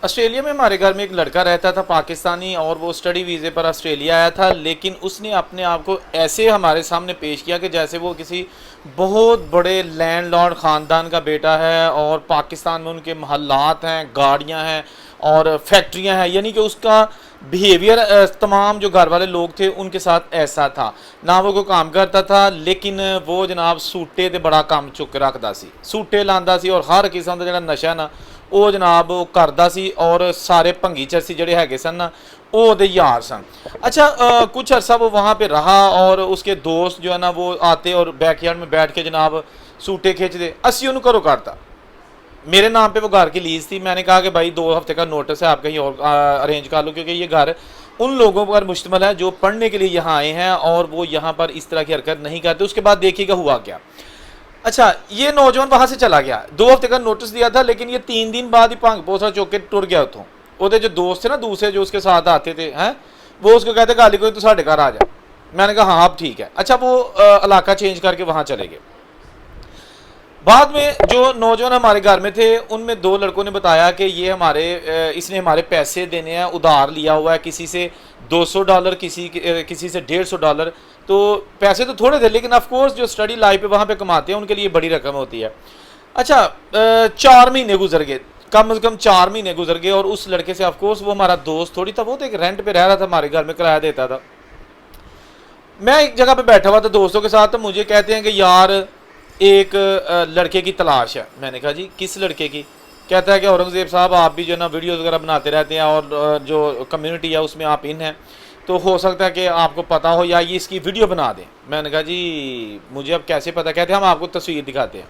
Australia میں ہمارے گھر میں ایک لڑکا رہتا تھا پاکستانی، اور وہ اسٹڈی ویزے پر آسٹریلیا آیا تھا، لیکن اس نے اپنے آپ کو ایسے ہمارے سامنے پیش کیا کہ جیسے وہ کسی بہت بڑے لینڈ لارڈ خاندان کا بیٹا ہے، اور پاکستان میں ان کے محلات ہیں، گاڑیاں ہیں اور فیکٹریاں ہیں، یعنی کہ اس کا بیہیویئر تمام جو گھر والے لوگ تھے ان کے ساتھ ایسا تھا۔ نہ وہ کوئی کام کرتا تھا، لیکن وہ جناب سوٹے تے بڑا کام چک رکھدا سی، سوٹے لاندا سی، اور ہر قسم دا جڑا نشہ نا وہ جناب وہ کردا سی، اور سارے بھنگی چرسی جڑے ہے سن نا وہ دے یار سن۔ اچھا کچھ عرصہ وہ وہاں پہ رہا، اور اس کے دوست جو ہے نا وہ آتے اور بیک یارڈ میں بیٹھ کے جناب سوٹے کھینچ دے، اسی انہوں کرو کرتا۔ میرے نام پہ وہ گھر کی لیز تھی، میں نے کہا کہ بھائی 2 ہفتے کا نوٹس ہے، آپ کہیں اور ارینج کر لو، کیونکہ یہ گھر ان لوگوں پر مشتمل ہے جو پڑھنے کے لیے یہاں آئے ہیں، اور وہ یہاں پر اس طرح کی حرکت نہیں کرتے۔ اس کے بعد دیکھیے گا ہوا کیا۔ اچھا یہ نوجوان وہاں سے چلا گیا، 2 ہفتے کا نوٹس دیا تھا، لیکن یہ 3 دن بعد ہی پانگ پوسا چوک کے ٹر گیا اتوں۔ وہ جو دوست تھے نا دوسرے جو اس کے ساتھ آتے تھے ہیں، وہ اس کو کہتے گالی کوئی تو ساڑھے گھر آ جا۔ میں نے کہا ہاں اب ٹھیک ہے۔ اچھا وہ علاقہ چینج کر کے وہاں چلے گئے۔ بعد میں جو نوجوان ہمارے گھر میں تھے ان میں 2 لڑکوں نے بتایا کہ یہ اس نے ہمارے پیسے دینے ہیں، ادھار لیا ہوا ہے کسی سے $200، کسی سے $150۔ تو پیسے تو تھوڑے تھے، لیکن آف کورس جو اسٹڈی لائف پہ وہاں پہ کماتے ہیں ان کے لیے بڑی رقم ہوتی ہے۔ اچھا 4 مہینے گزر گئے، کم از کم 4 مہینے گزر گئے، اور اس لڑکے سے آف کورس وہ ہمارا دوست تھوڑی تھا، وہ تو ایک رینٹ پہ رہ رہا تھا، ہمارے گھر میں کرایہ دیتا تھا۔ میں ایک جگہ پہ بیٹھا ہوا تھا دوستوں کے ساتھ، تو مجھے کہتے ہیں کہ یار ایک لڑکے کی تلاش ہے۔ میں نے کہا جی کس لڑکے کی؟ کہتا ہے کہ اورنگزیب صاحب آپ بھی جو ہے نا ویڈیوز وغیرہ بناتے رہتے ہیں، اور جو کمیونٹی ہے اس میں آپ ان ہیں، تو ہو سکتا ہے کہ آپ کو پتا ہو یا یہ اس کی ویڈیو بنا دیں۔ میں نے کہا جی مجھے اب کیسے پتا؟ کہتے ہیں ہم آپ کو تصویر دکھاتے ہیں۔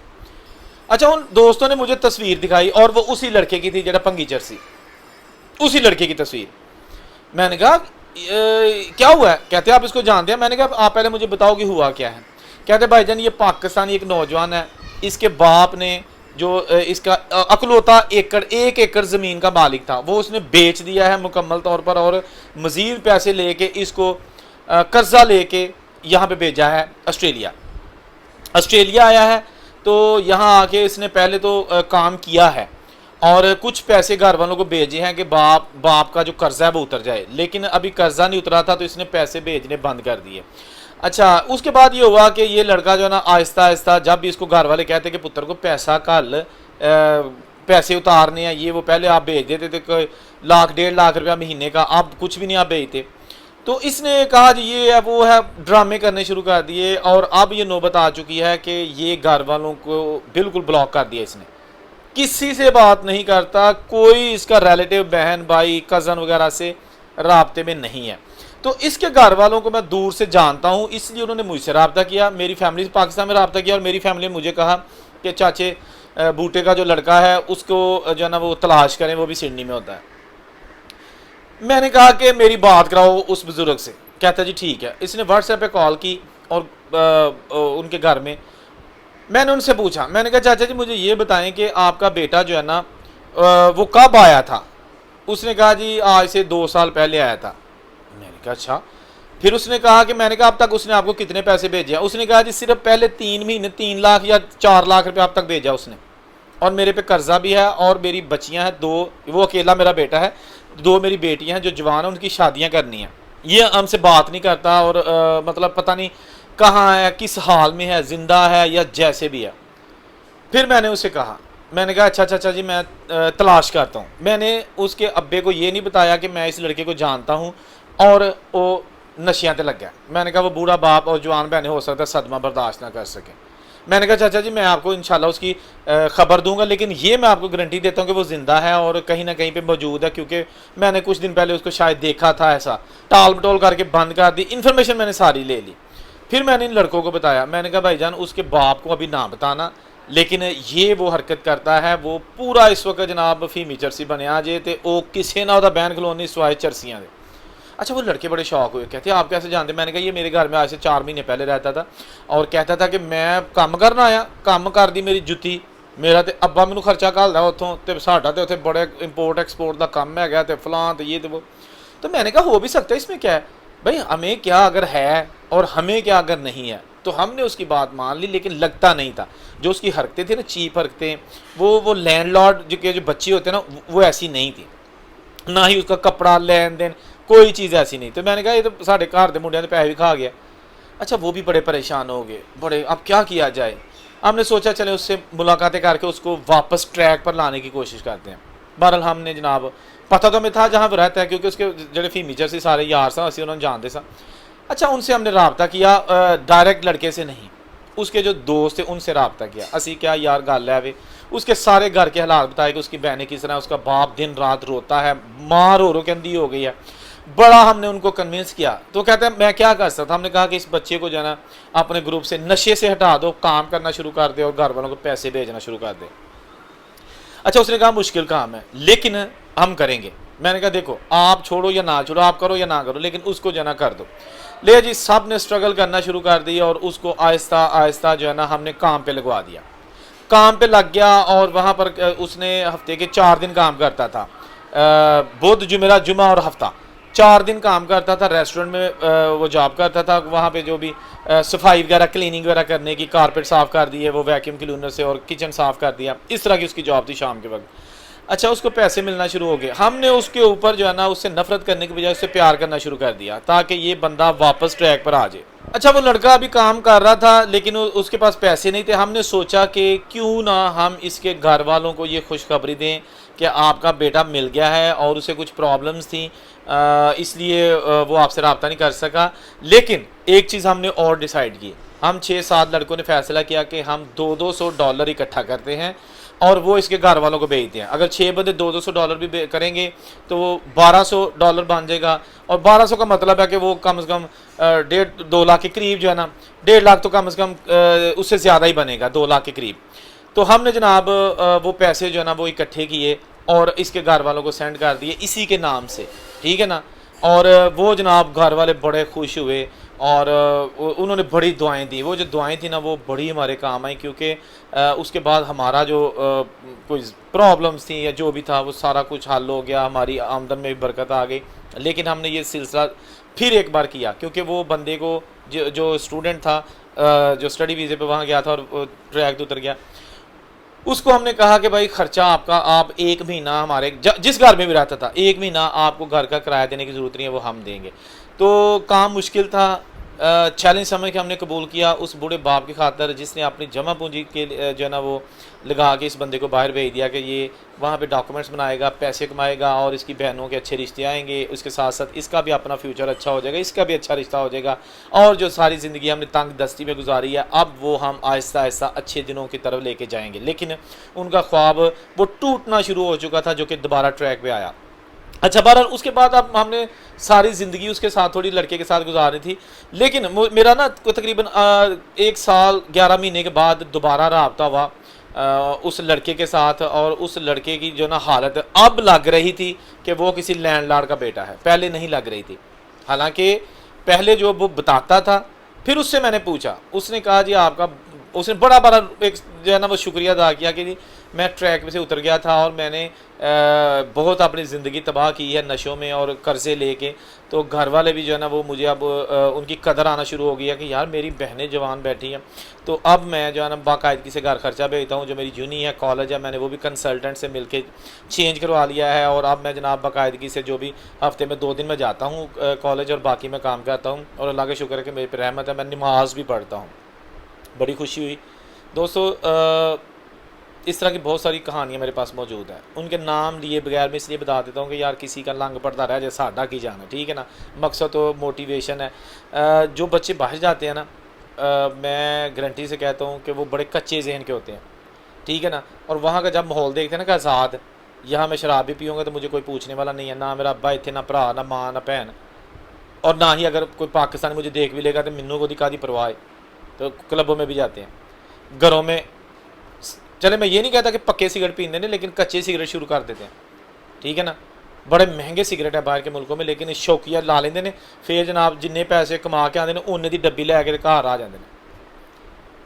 اچھا ان دوستوں نے مجھے تصویر دکھائی، اور وہ اسی لڑکے کی تھی جڑا پنگی چرسی، اسی لڑکے کی تصویر۔ میں نے کہا کیا ہوا ہے؟ کہتے ہیں آپ اس کو جانتے ہیں؟ میں نے کہا آپ پہلے مجھے بتاؤ کہ ہوا کیا ہے۔ کہتے بھائی جان یہ پاکستانی ایک نوجوان ہے، اس کے باپ نے جو اس کا اکلوتا ایک ایکڑ زمین کا مالک تھا، وہ اس نے بیچ دیا ہے مکمل طور پر، اور مزید پیسے لے کے اس کو قرضہ لے کے یہاں پہ بھیجا ہے آسٹریلیا آیا ہے۔ تو یہاں آ کے اس نے پہلے تو کام کیا ہے، اور کچھ پیسے گھر والوں کو بھیجے ہیں کہ باپ کا جو قرضہ ہے وہ اتر جائے، لیکن ابھی قرضہ نہیں اترا تھا تو اس نے پیسے بھیجنے بند کر دیے۔ اچھا اس کے بعد یہ ہوا کہ یہ لڑکا جو ہے نا آہستہ آہستہ جب بھی اس کو گھر والے کہتے کہ پتر کو پیسہ کل پیسے اتارنے ہیں، یہ وہ پہلے آپ بھیج دیتے تھے کہ 1.5 روپیہ مہینے کا، اب کچھ بھی نہیں آپ بھیجتے، تو اس نے کہا جی یہ ہے وہ ہے، ڈرامے کرنے شروع کر دیے، اور اب یہ نوبت آ چکی ہے کہ یہ گھر والوں کو بالکل بلاک کر دیا اس نے، کسی سے بات نہیں کرتا، کوئی اس کا ریلیٹیو بہن بھائی کزن وغیرہ سے رابطے میں نہیں ہے۔ تو اس کے گھر والوں کو میں دور سے جانتا ہوں، اس لیے انہوں نے مجھ سے رابطہ کیا، میری فیملی پاکستان میں رابطہ کیا، اور میری فیملی نے مجھے کہا کہ چاچے بوٹے کا جو لڑکا ہے اس کو جو ہے نا وہ تلاش کریں، وہ بھی سڈنی میں ہوتا ہے۔ میں نے کہا کہ میری بات کراؤ اس بزرگ سے۔ کہتا جی ٹھیک ہے۔ اس نے واٹس ایپ پہ کال کی، اور ان کے گھر میں نے ان سے پوچھا، میں نے کہا چاچا جی مجھے یہ بتائیں کہ آپ کا بیٹا جو ہے نا وہ کب آیا تھا؟ اس نے کہا جی آج سے 2 سال پہلے آیا تھا۔ میں نے کہا اچھا۔ پھر اس نے کہا کہ میں نے کہا اب تک اس نے آپ کو کتنے پیسے بھیجے ہیں؟ اس نے کہا جی صرف پہلے 3 مہینے 3 لاکھ یا 4 لاکھ روپے اب تک بھیجا اس نے، اور میرے پہ قرضہ بھی ہے، اور میری بچیاں ہیں 2، وہ اکیلا میرا بیٹا ہے، 2 میری بیٹیاں ہیں جو جوان ہیں، ان کی شادیاں کرنی ہیں۔ یہ ہم سے بات نہیں کرتا، اور مطلب پتہ نہیں کہاں ہے، کس حال میں ہے، زندہ ہے یا جیسے بھی ہے۔ پھر میں نے اسے کہا، میں نے کہا اچھا جی میں تلاش کرتا ہوں۔ میں نے اس کے ابے کو یہ نہیں بتایا کہ میں اس لڑکے کو جانتا ہوں، اور وہ نشیاں تے لگ گیا۔ میں نے کہا وہ بوڑھا باپ اور جوان بہنیں ہو سکتا ہے صدمہ برداشت نہ کر سکیں۔ میں نے کہا چاچا جی میں آپ کو انشاءاللہ اس کی خبر دوں گا، لیکن یہ میں آپ کو گارنٹی دیتا ہوں کہ وہ زندہ ہے اور کہیں نہ کہیں پہ موجود ہے، کیونکہ میں نے کچھ دن پہلے اس کو شاید دیکھا تھا، ایسا ٹال مٹول کر کے بند کر دی، انفارمیشن میں نے ساری لے لی۔ پھر میں نے ان لڑکوں کو بتایا، میں نے کہا بھائی جان اس کے باپ کو ابھی نہ بتانا، لیکن یہ وہ حرکت کرتا ہے، وہ پورا اس وقت جناب فیمی چرسی بنیا جے تے او کسے نہ ہوتا بین کلونی سوائے چرسیاں دے۔ اچھا وہ لڑکے بڑے شوق ہوئے، کہتے ہیں آپ کیسے جانتے؟ میں نے کہا یہ میرے گھر میں آج سے 4 مہینے پہلے رہتا تھا، اور کہتا تھا کہ میں کام کرنا آیا، کام کر دی میری جُتی، میرا تے ابا مینوں خرچہ گھلدا اتوں، تے ساڈا تے اتنے بڑے امپورٹ ایکسپورٹ دا کام ہے گیا، تے فلاں تے یہ تے وہ۔ تو میں نے کہا ہو بھی سکتا ہے، اس میں کیا ہے بھائی، ہمیں کیا اگر ہے اور ہمیں کیا اگر نہیں ہے۔ تو ہم نے اس کی بات مان لی، لیکن لگتا نہیں تھا جو اس کی حرکتیں تھیں نا، چیپ حرکتیں، وہ لینڈ لارڈ جو بچے ہوتے ہیں نا وہ ایسی نہیں تھی۔ نہ ہی اس کا کپڑا لین دین کوئی چیز ایسی نہیں. تو میں نے کہا یہ تو ساڑھے گھر کے منڈیا نے پیسے بھی کھا گیا. اچھا وہ بھی بڑے پریشان ہو گئے, بڑے اب کیا کیا جائے. ہم نے سوچا چلے اس سے ملاقاتیں کر کے اس کو واپس ٹریک پر لانے کی کوشش کرتے ہیں. بہرحال ہم نے جناب پتہ تو ہمیں تھا جہاں وہ رہتا ہے, کیونکہ اس کے جڑے فیمیچر سے سارے یار سا اسی انہوں نے جانتے سا. اچھا ان سے ہم نے رابطہ کیا, ڈائریکٹ لڑکے سے نہیں, اس کے جو دوست تھے ان سے رابطہ کیا. اسی کیا یار گل ہے, اس کے سارے گھر کے حالات بتائے کہ اس کی بہنیں کس طرح, اس کا باپ دن رات روتا ہے, ماں رو کے اندھی ہو گئی ہے. بڑا ہم نے ان کو کنونس کیا. تو کہتے ہیں میں کیا کر سکتا. ہم نے کہا کہ اس بچے کو جو ہے نا اپنے گروپ سے نشے سے ہٹا دو, کام کرنا شروع کر دے اور گھر والوں کو پیسے بھیجنا شروع کر دے. اچھا اس نے کہا مشکل کام ہے لیکن ہم کریں گے. میں نے کہا دیکھو آپ چھوڑو یا نہ چھوڑو, آپ کرو یا نہ کرو, لیکن اس کو جو ہے نا کر دو. لے جی سب نے اسٹرگل کرنا شروع کر دی اور اس کو آہستہ آہستہ جو ہے نا ہم نے کام پہ لگوا دیا. کام پہ لگ گیا اور وہاں پر اس نے ہفتے کے 4 دن کام کرتا تھا, بدھ جمعرات جمعہ اور ہفتہ 4 دن کام کرتا تھا. ریسٹورنٹ میں وہ جاب کرتا تھا, وہاں پہ جو بھی صفائی وغیرہ کلیننگ وغیرہ کرنے کی, کارپیٹ صاف کر دیے وہ ویکیوم کلینر سے اور کچن صاف کر دیا, اس طرح کی اس کی جاب تھی شام کے وقت. اچھا اس کو پیسے ملنا شروع ہو گئے. ہم نے اس کے اوپر جو ہے نا اس سے نفرت کرنے کی بجائے اس سے پیار کرنا شروع کر دیا تاکہ یہ بندہ واپس ٹریک پر آ جائے. اچھا وہ لڑکا ابھی کام کر رہا تھا لیکن اس کے پاس پیسے نہیں تھے. ہم نے سوچا کہ کیوں نہ ہم اس کے گھر والوں کو یہ خوشخبری دیں کہ آپ کا بیٹا مل گیا ہے اور اسے کچھ پرابلمس تھیں, اس لیے وہ آپ سے رابطہ نہیں کر سکا. لیکن ایک چیز ہم نے اور ڈیسائیڈ کی. ہم 6-7 لڑکوں نے فیصلہ کیا کہ ہم $200 اکٹھا کرتے ہیں اور وہ اس کے گھر والوں کو بھیجتے ہیں. اگر 6 بندے $200 بھی کریں گے تو وہ $1200 بن جائے گا. اور 1200 کا مطلب ہے کہ وہ کم از کم 1.5-2 لاکھ کے قریب جو ہے نا, 1.5 لاکھ تو کم از کم اس سے زیادہ ہی بنے گا, 2 لاکھ کے قریب. تو ہم نے جناب وہ پیسے جو ہے نا وہ اکٹھے کیے اور اس کے گھر والوں کو سینڈ کر دیے اسی کے نام سے, ٹھیک ہے نا. اور وہ جناب گھر والے بڑے خوش ہوئے اور انہوں نے بڑی دعائیں دی. وہ جو دعائیں تھیں نا وہ بڑی ہمارے کام آئیں, کیونکہ اس کے بعد ہمارا جو کوئی پرابلمس تھیں یا جو بھی تھا وہ سارا کچھ حل ہو گیا, ہماری آمدن میں بھی برکت آ گئی. لیکن ہم نے یہ سلسلہ پھر ایک بار کیا کیونکہ وہ بندے کو جو اسٹوڈنٹ تھا جو اسٹڈی ویزے پہ وہاں گیا تھا اور ٹریک اتر گیا, اس کو ہم نے کہا کہ بھائی خرچہ آپ کا, آپ 1 مہینہ ہمارے جس گھر میں بھی رہتا تھا 1 مہینہ آپ کو گھر کا کرایہ دینے کی ضرورت نہیں ہے, وہ ہم دیں گے. تو کام مشکل تھا, چیلنج سمجھ کے ہم نے قبول کیا اس بوڑھے باپ کی خاطر جس نے اپنی جمع پونجی کے جو ہے نا وہ لگا کے اس بندے کو باہر بھیج دیا کہ یہ وہاں پہ ڈاکومنٹس بنائے گا, پیسے کمائے گا اور اس کی بہنوں کے اچھے رشتے آئیں گے, اس کے ساتھ ساتھ اس کا بھی اپنا فیوچر اچھا ہو جائے گا, اس کا بھی اچھا رشتہ ہو جائے گا. اور جو ساری زندگی ہم نے تنگ دستی میں گزاری ہے اب وہ ہم آہستہ آہستہ اچھے دنوں کی طرف لے کے جائیں گے. لیکن ان کا خواب وہ ٹوٹنا شروع ہو چکا تھا جو کہ دوبارہ ٹریک پہ آیا. اچھا بہرحال اس کے بعد اب ہم نے ساری زندگی اس کے ساتھ تھوڑی لڑکے کے ساتھ گزاری تھی. لیکن میرا نا تقریباً 1 سال 11 مہینے کے بعد دوبارہ رابطہ ہوا اس لڑکے کے ساتھ, اور اس لڑکے کی جو نا حالت اب لگ رہی تھی کہ وہ کسی لینڈ لارڈ کا بیٹا ہے, پہلے نہیں لگ رہی تھی. حالانکہ پہلے جو وہ بتاتا تھا, پھر اس سے میں نے پوچھا, اس نے کہا جی آپ کا, اس نے بڑا ایک جو ہے نا وہ شکریہ ادا کیا کہ جی میں ٹریک پہ سے اتر گیا تھا اور میں نے بہت اپنی زندگی تباہ کی ہے نشوں میں اور قرضے لے کے. تو گھر والے بھی جو ہے نا وہ مجھے اب ان کی قدر آنا شروع ہو گیا کہ یار میری بہنیں جوان بیٹھی ہیں, تو اب میں جو ہے نا باقاعدگی سے گھر خرچہ بھیجتا ہوں. جو میری یونی ہے کالج ہے, میں نے وہ بھی کنسلٹنٹ سے مل کے چینج کروا لیا ہے, اور اب میں جناب باقاعدگی سے جو بھی ہفتے میں 2 دن میں جاتا ہوں کالج اور باقی میں کام کرتا ہوں. اور اللہ کا شکر ہے کہ میرے پہ رحمت ہے, میں نماز بھی پڑھتا ہوں. بڑی خوشی ہوئی دوستو. اس طرح کی بہت ساری کہانیاں میرے پاس موجود ہیں, ان کے نام لیے بغیر میں اس لیے بتا دیتا ہوں کہ یار کسی کا لنگ پڑتا رہ جائے ساڈا کی جانا, ٹھیک ہے نا. مقصد تو موٹیویشن ہے. جو بچے باہر جاتے ہیں نا, میں گارنٹی سے کہتا ہوں کہ وہ بڑے کچے ذہن کے ہوتے ہیں, ٹھیک ہے نا. اور وہاں کا جب ماحول دیکھتے ہیں نا کہ آزاد, یہاں میں شراب بھی پیوں گا تو مجھے کوئی پوچھنے والا نہیں ہے, نہ میرا ابا اتنے, نہ بھرا, نہ ماں, نہ بہن, اور نہ ہی اگر کوئی پاکستانی مجھے دیکھ بھی لے گا تو منو کو دکھا دی پرواہ. تو کلبوں میں بھی جاتے ہیں, گھروں میں, چلے میں یہ نہیں کہتا کہ پکے سگریٹ پیندے نے, لیکن کچے سگریٹ شروع کر دیتے ہیں, ٹھیک ہے نا. بڑے مہنگے سگریٹ ہیں باہر کے ملکوں میں, لیکن شوقیہ لا لیندے نے, پھر جناب جن پیسے کما کے آتے ہیں انہیں دی ڈبی لے کے گھر آ جاتے ہیں.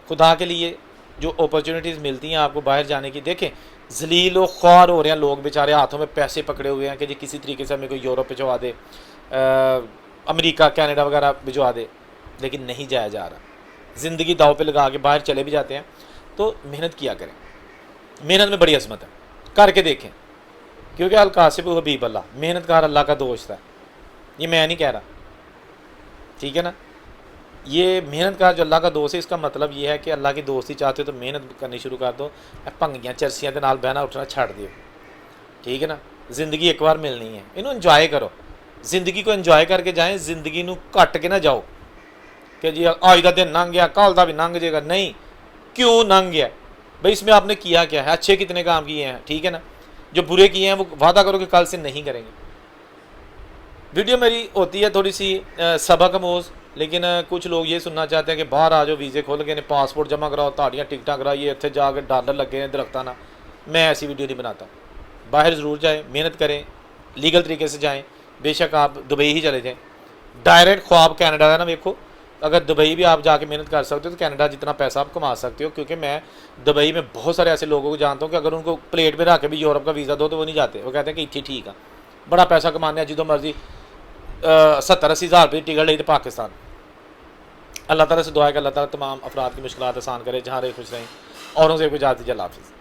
خدا کے لیے جو اپرچونیٹیز ملتی ہیں آپ کو باہر جانے کی, دیکھیں ذلیل و خوار ہو رہے ہیں لوگ بیچارے, ہاتھوں میں پیسے پکڑے ہوئے ہیں کہ جی کسی طریقے سے ہمیں کوئی یورپ بھجوا دے, امریکہ کینیڈا وغیرہ بھجوا دے, لیکن نہیں جایا جا رہا. زندگی داؤ پہ لگا کے باہر چلے بھی جاتے ہیں. تو محنت کیا کریں, محنت میں بڑی عظمت ہے, کر کے دیکھیں کیونکہ القاسب حبیب اللہ، محنت کار اللہ کا دوست ہے، یہ میں نہیں کہہ رہا، ٹھیک ہے نا. یہ محنت کار جو اللہ کا دوست ہے، اس کا مطلب یہ ہے کہ اللہ کی دوستی چاہتے ہو تو محنت کرنی شروع کر دو، پنگیاں چرسیاں کے نال بہنا اٹھنا چھڑ دیو، ٹھیک ہے نا. زندگی ایک بار ملنی ہے، انہوں انجوائے کرو، زندگی کو انجوائے کر کے جائیں، زندگی نو کٹ کے نہ جاؤ کہ جی آج کا دن لنਘ گیا کل کا بھی لنਘ جائے گا. نہیں، کیوں لنਘ گیا بھائی، اس میں آپ نے کیا کیا ہے، اچھے کتنے کام کیے ہیں، ٹھیک ہے نا. جو برے کیے ہیں وہ وعدہ کرو کہ کل سے نہیں کریں گے. ویڈیو میری ہوتی ہے تھوڑی سی سبق آموز، لیکن کچھ لوگ یہ سننا چاہتے ہیں کہ باہر آ جاؤ، ویزے کھول کے پاسپورٹ جمع کراؤ، تاڑیاں ٹکٹاں کرائیے، اتنے جا کے ڈالر لگے ہیں درختہ نا. میں ایسی ویڈیو نہیں بناتا. باہر ضرور جائیں، محنت کریں، لیگل طریقے سے جائیں. بے شک آپ دبئی ہی چلے جائیں، ڈائریکٹ خواب کینیڈا ہے نا. دیکھو اگر دبئی بھی آپ جا کے محنت کر سکتے ہو تو کینیڈا جتنا پیسہ آپ کما سکتے ہو، کیونکہ میں دبئی میں بہت سارے ایسے لوگوں کو جانتا ہوں کہ اگر ان کو پلیٹ پہ رکھ کے بھی یورپ کا ویزا دو تو وہ نہیں جاتے، وہ کہتے ہیں کہ اتنی ٹھیک ہے، بڑا پیسہ کمانے ہیں جدو مرضی 70-80 ہزار روپئے ٹکٹ لی تو پاکستان. اللہ تعالیٰ سے دعا ہے کہ اللہ تعالیٰ تمام افراد کی مشکلات آسان کرے، جہاں رہے خوش رہیں. اوروں سے اجازت دیجیے، اللہ حافظ.